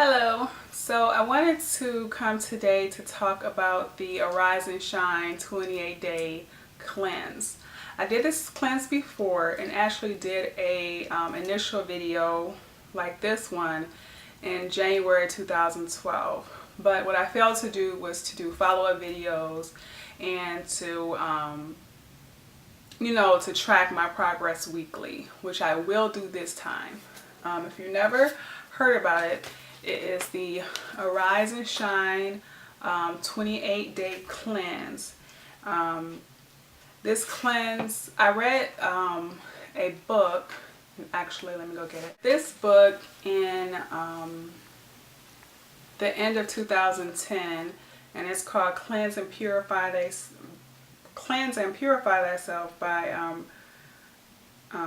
Hello. So I wanted to come today to talk about the Arise and Shine 28-day cleanse. I did this cleanse before and actually did a initial video like this one in January 2012. But what I failed to do was to do follow-up videos and to to track my progress weekly, which I will do this time. If you never heard about it, it is the Arise and Shine 28-day cleanse. This cleanse, I read a book. Actually, let me go get it. This book in the end of 2010, and it's called Cleanse and Purify Thyself by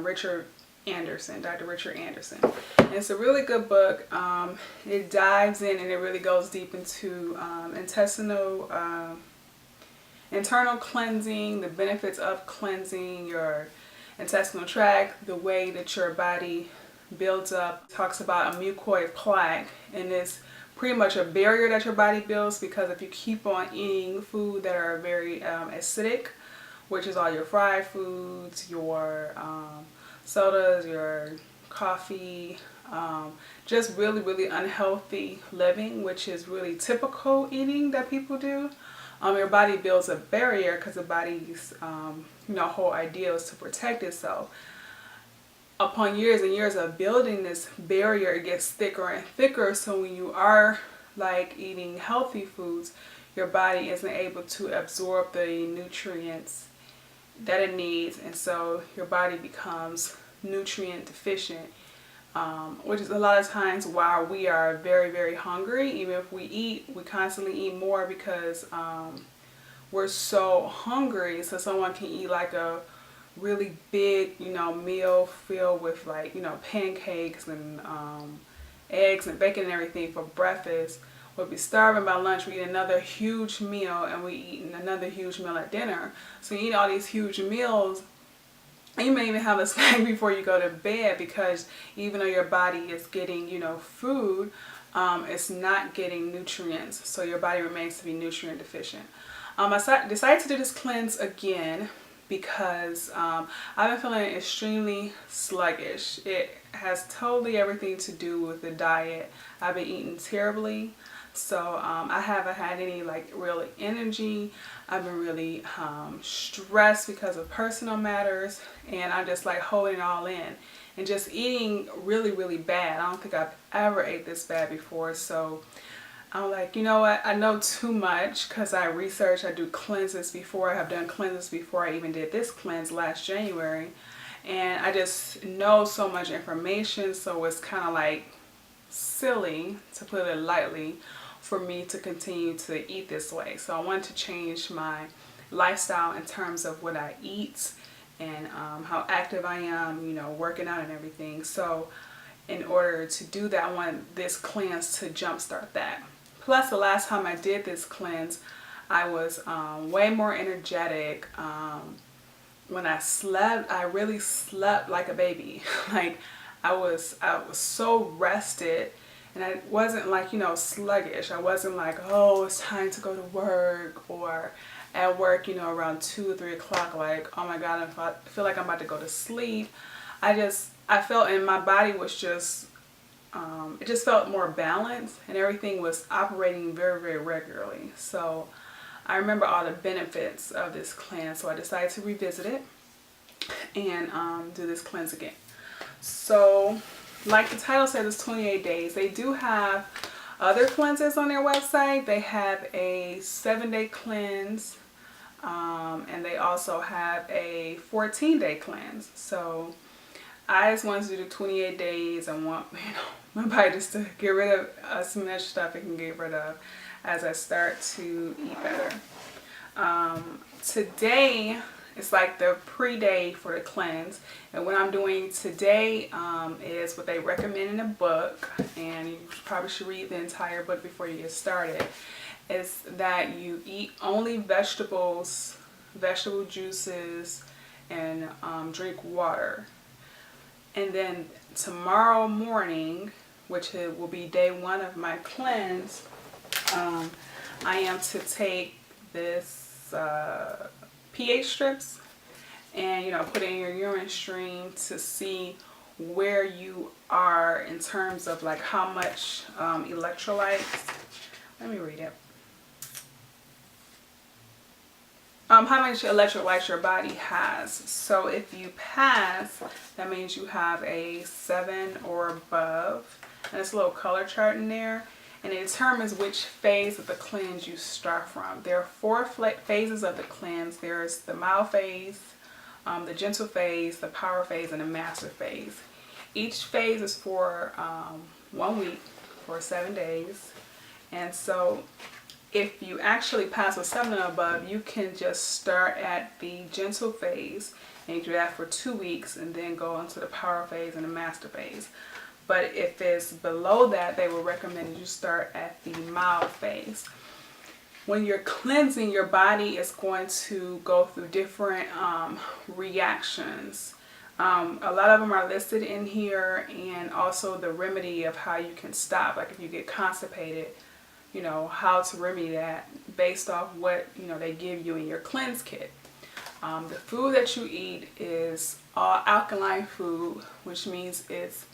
Richard Anderson, Dr. Richard Anderson. And it's a really good book. It dives in and it really goes deep into internal cleansing, the benefits of cleansing your intestinal tract, the way that your body builds up. It talks about a mucoid plaque, and it's pretty much a barrier that your body builds, because if you keep on eating food that are very acidic, which is all your fried foods, your sodas, your coffee, just really unhealthy living, which is really typical eating that people do. Your body builds a barrier because the body's whole idea is to protect itself. Upon years and years of building this barrier, it gets thicker and thicker. So when you are like eating healthy foods, your body isn't able to absorb the nutrients that it needs, and so your body becomes nutrient deficient, which is a lot of times why we are very hungry. Even if we eat, we constantly eat more because we're so hungry. So someone can eat like a really big meal filled with pancakes and eggs and bacon and everything for breakfast. We'll be starving by lunch, we eat another huge meal, and we eat another huge meal at dinner. So you eat all these huge meals, and you may even have a snack before you go to bed, because even though your body is getting food, it's not getting nutrients. So your body remains to be nutrient deficient. I decided to do this cleanse again because I've been feeling extremely sluggish. It has totally everything to do with the diet. I've been eating terribly. So I haven't had any real energy. I've been really stressed because of personal matters, and I'm just holding it all in and just eating really bad. I don't think I've ever ate this bad before. So I'm like, you know what, I know too much because I researched, I do cleanses before. I have done cleanses before I even did this cleanse last January, and I just know so much information. So it's kind of silly, to put it lightly, for me to continue to eat this way. So I wanted to change my lifestyle in terms of what I eat and how active I am, working out and everything. So in order to do that, I want this cleanse to jumpstart that. Plus, the last time I did this cleanse, I was way more energetic. When I slept, I really slept like a baby. I was so rested, and I wasn't sluggish. I wasn't oh, it's time to go to work, or at work around 2 or 3 o'clock oh my god, I feel like I'm about to go to sleep. I felt, and my body was just it just felt more balanced, and everything was operating very regularly. So I remember all the benefits of this cleanse, so I decided to revisit it and do this cleanse again. So like the title says, it's 28 days. They do have other cleanses on their website. They have a 7-day cleanse, and they also have a 14-day cleanse. So I just wanted to do 28 days. I want my body just to get rid of as much stuff it can get rid of as I start to eat better. Today it's like the pre-day for the cleanse, and what I'm doing today is what they recommend in the book, and you probably should read the entire book before you get started, is that you eat only vegetables, vegetable juices, and drink water. And then tomorrow morning, which will be day 1 of my cleanse, I am to take this pH strips and, you know, put it in your urine stream to see where you are in terms of like how much electrolytes. Let me read it. How much electrolytes your body has. So if you pass, that means you have a 7 or above. And there's a little color chart in there. And it determines which phase of the cleanse you start from. There are 4 phases of the cleanse. There's the mild phase, the gentle phase, the power phase, and the master phase. Each phase is for 1 week, for 7 days. And so if you actually pass a 7 and above, you can just start at the gentle phase and you do that for 2 weeks and then go into the power phase and the master phase. But if it's below that, they will recommend you start at the mild phase. When you're cleansing, your body is going to go through different reactions. A lot of them are listed in here, and also the remedy of how you can stop. Like if you get constipated, you know, how to remedy that based off what, you know, they give you in your cleanse kit. The food that you eat is all alkaline food, which means it's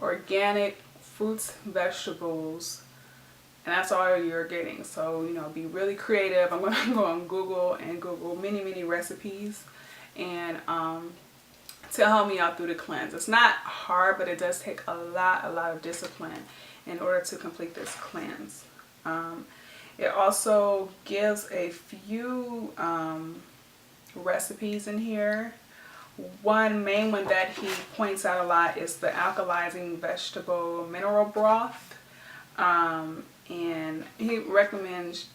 organic fruits, vegetables, and that's all you're getting. So, you know, be really creative. I'm going to go on Google and Google many recipes and to help me out through the cleanse. It's not hard, but it does take a lot of discipline in order to complete this cleanse. It also gives a few recipes in here. One main one that he points out a lot is the alkalizing vegetable mineral broth. And he recommends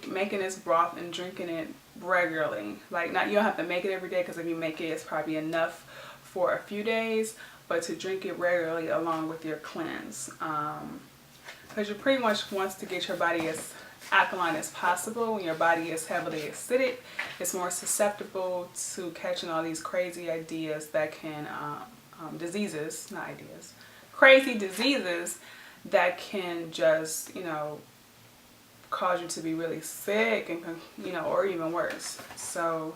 making this broth and drinking it regularly. Like, not, you don't have to make it every day, because if you make it, it's probably enough for a few days, but to drink it regularly along with your cleanse. Because you pretty much wants to get your body as alkaline as possible. When your body is heavily acidic, it's more susceptible to catching all these crazy ideas that can, crazy diseases that can just, you know, cause you to be really sick and, you know, or even worse. So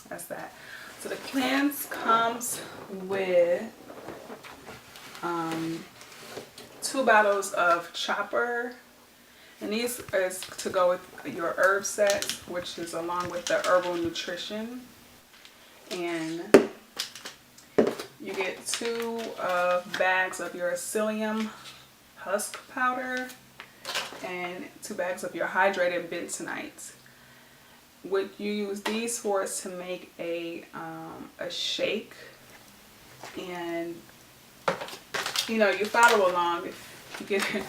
that's that. So the cleanse comes with 2 bottles of Chopper, and these is to go with your herb set, which is along with the herbal nutrition. And you get 2 bags of your psyllium husk powder and 2 bags of your hydrated bentonite. What you use these for is to make a shake, and you know, you follow along if you get it.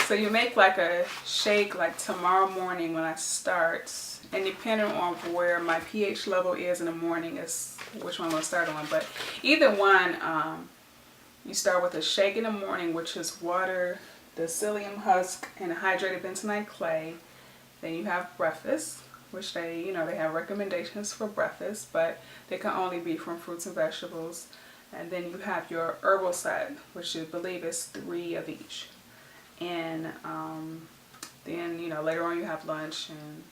So you make like a shake like tomorrow morning when I start, and depending on where my pH level is in the morning is which one I'm going to start on. But either one, you start with a shake in the morning, which is water, the psyllium husk, and a hydrated bentonite clay. Then you have breakfast, which they, you know, they have recommendations for breakfast, but they can only be from fruits and vegetables. And then you have your herbal set, which I believe is 3 of each. And then, you know, later on you have lunch, and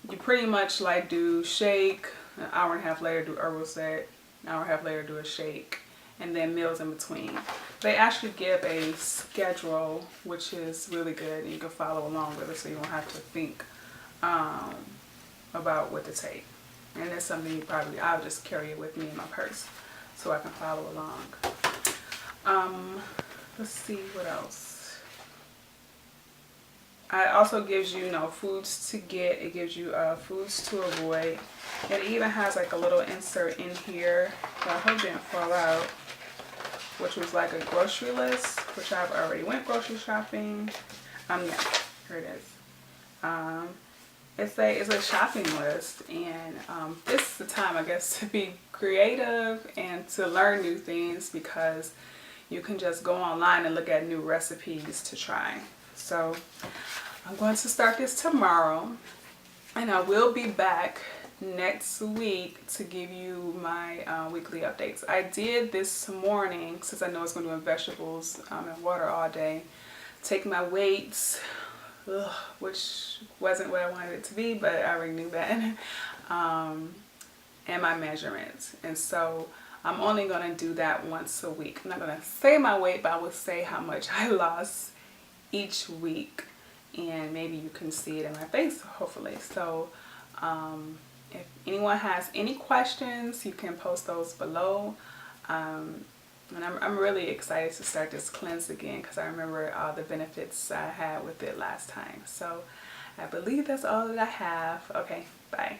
you pretty much like do shake, an hour and a half later do herbal set, an hour and a half later do a shake, and then meals in between. They actually give a schedule, which is really good, and you can follow along with it, so you don't have to think about what to take. And that's something you probably, I'll just carry it with me in my purse so I can follow along. Let's see what else. It also gives you, you know, foods to get. It gives you foods to avoid. It even has like a little insert in here that I hope didn't fall out, which was like a grocery list, which I've already went grocery shopping. Yeah, here it is. It's a shopping list, and this is the time, I guess, to be creative and to learn new things, because you can just go online and look at new recipes to try. So I'm going to start this tomorrow, and I will be back next week to give you my weekly updates. I did this morning, since I know it's going to be vegetables and water all day, take my weights, which wasn't what I wanted it to be, but I already knew that, and my measurements. And so I'm only going to do that once a week. I'm not going to say my weight, but I will say how much I lost each week, and maybe you can see it in my face, hopefully. So if anyone has any questions, you can post those below. And I'm really excited to start this cleanse again, because I remember all the benefits I had with it last time. So I believe that's all that I have. Okay, bye.